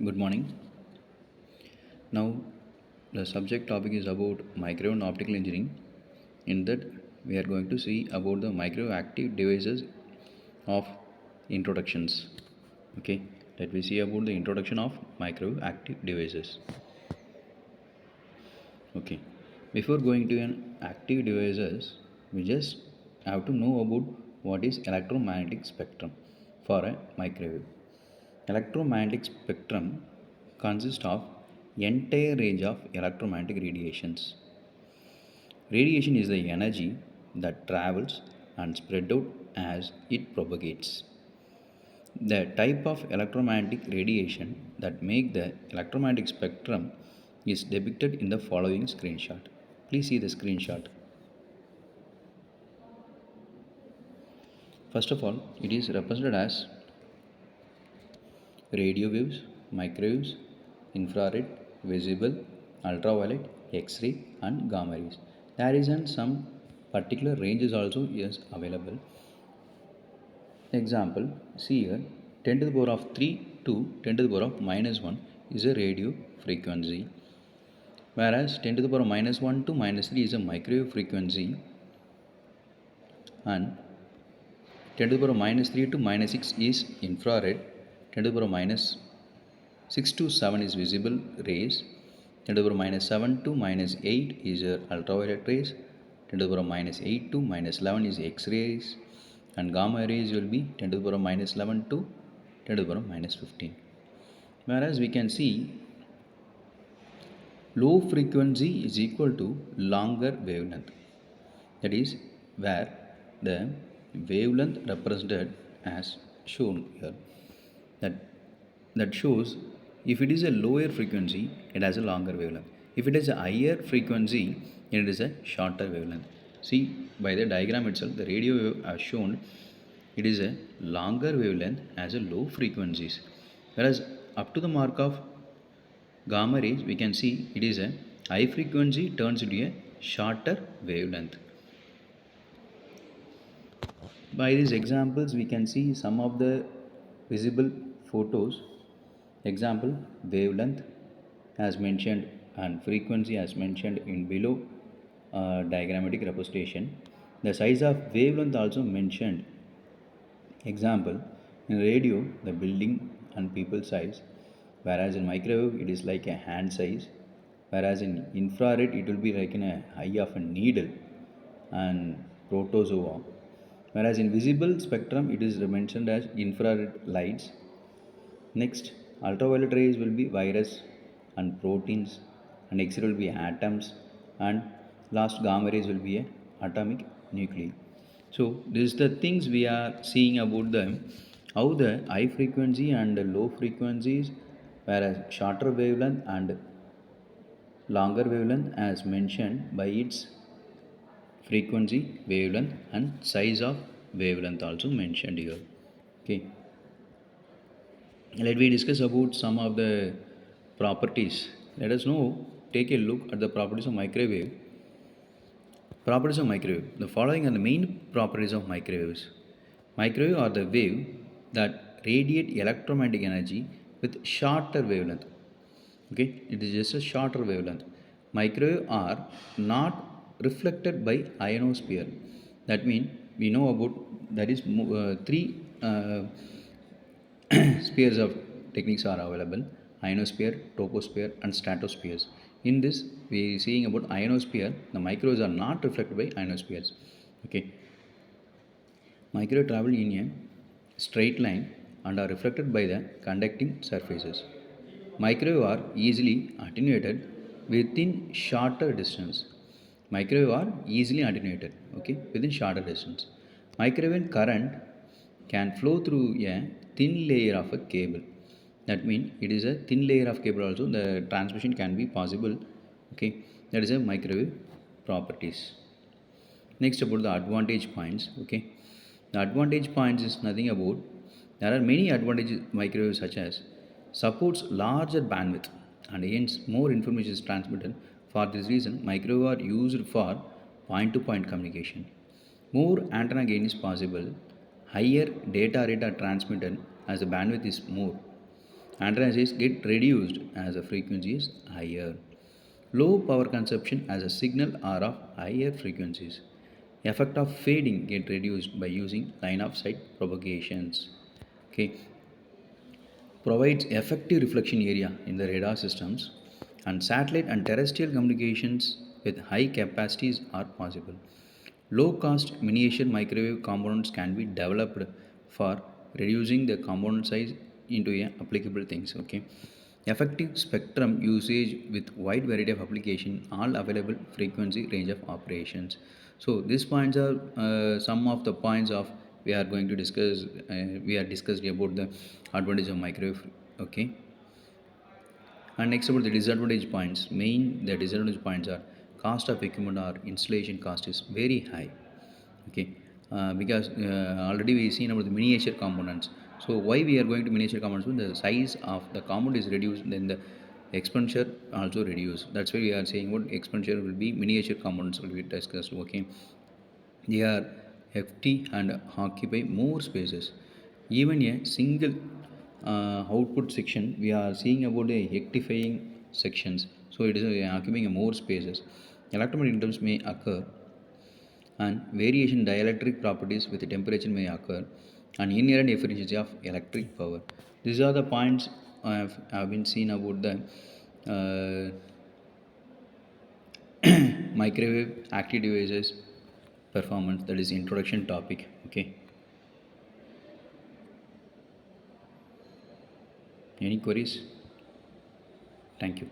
Good morning. Now, the subject topic is about micro and optical engineering. In that, we are going to see about the microactive devices of introductions. Okay, let me see about the introduction of microactive devices. Okay, before going to an active devices, we just have to know about what is electromagnetic spectrum for a microwave. Electromagnetic spectrum consists of entire range of electromagnetic radiations. Radiation is the energy that travels and spread out as it propagates. The type of electromagnetic radiation that make the electromagnetic spectrum is depicted in the following screenshot. Please see the screenshot. First of all, it is represented as radio waves, microwaves, infrared, visible, ultraviolet, X-ray and gamma rays. There is some particular ranges also is available. Example, see here 10 to the power of 3 to 10 to the power of minus 1 is a radio frequency, whereas 10 to the power of minus 1 to minus 3 is a microwave frequency, and 10 to the power of minus 3 to minus 6 is infrared, 10 to the power of minus 6 to 7 is visible rays, 10 to the power minus 7 to minus 8 is ultraviolet rays, 10 to the power minus 8 to minus 11 is X-rays, and gamma rays will be 10 to the power minus 11 to 10 to the power minus 15. Whereas we can see low frequency is equal to longer wavelength. That is where the wavelength represented as shown here. That shows if it is a lower frequency, it has a longer wavelength. If it is a higher frequency, it is a shorter wavelength. See, by the diagram itself, the radio wave as shown, it is a longer wavelength as a low frequencies. Whereas up to the mark of gamma rays, we can see it is a high frequency turns into a shorter wavelength. By these examples, we can see some of the visible photos. Example, wavelength as mentioned and frequency as mentioned in below diagrammatic representation. The size of wavelength also mentioned. Example, in radio, the building and people size, whereas in microwave, it is like a hand size, whereas in infrared, it will be like in a eye of a needle and protozoa. Whereas in visible spectrum, it is mentioned as infrared lights. Next, ultraviolet rays will be virus and proteins, and X-ray will be atoms, and last gamma rays will be a atomic nuclei. So this is the things we are seeing about them, how the high frequency and the low frequencies, whereas shorter wavelength and longer wavelength as mentioned by its frequency, wavelength and size of wavelength also mentioned here. Okay, let me discuss about some of the properties. Let us know, take a look at the properties of microwave. Properties of microwave. The following are the main properties of microwaves. Microwave are the wave that radiate electromagnetic energy with shorter wavelength. Okay, it is just a shorter wavelength. Microwave are not reflected by ionosphere. That means we know about that is three spheres of techniques are available: ionosphere, troposphere and stratospheres. In this we are seeing about ionosphere. The microwaves are not reflected by ionospheres. Okay, microwave travel in a straight line and are reflected by the conducting surfaces. Microwave are easily attenuated within shorter distance. Microwave are easily attenuated, okay, within shorter distance. Microwave current can flow through a thin layer of a cable. That means it is a thin layer of cable also the transmission can be possible. Okay, that is a microwave properties. Next, about the advantage points. Okay, the advantage points is nothing about, there are many advantages microwave, such as supports larger bandwidth and hence more information is transmitted. For this reason, microwave are used for point to point communication. More antenna gain is possible. Higher data rate are transmitted as the bandwidth is more. Antennas get reduced as the frequency is higher. Low power consumption as a signal are of higher frequencies. Effect of fading get reduced by using line of sight propagations. Okay, provides effective reflection area in the radar systems, and satellite and terrestrial communications with high capacities are possible. Low cost miniature microwave components can be developed for reducing the component size into a applicable things. Okay, effective spectrum usage with wide variety of application, all available frequency range of operations. So these points are some of the points of we are going to discuss. We are discussed about the advantage of microwave. Okay, and next about the disadvantage points. Main the disadvantage points are cost of equipment or installation cost is very high. Okay, because already we seen about the miniature components. So why we are going to miniature components? When the size of the component is reduced, then the expenditure also reduced. That's why we are saying what expenditure will be miniature components will be discussed. Okay, they are hefty and occupy more spaces. Even a single output section, we are seeing about a rectifying sections. So it is occupying more spaces. Electromagnetic interrupts may occur, and variation dielectric properties with temperature may occur, and inherent efficiency of electric power. These are the points have been seen about the microwave active devices performance, that is introduction topic. Okay, any queries? Thank you.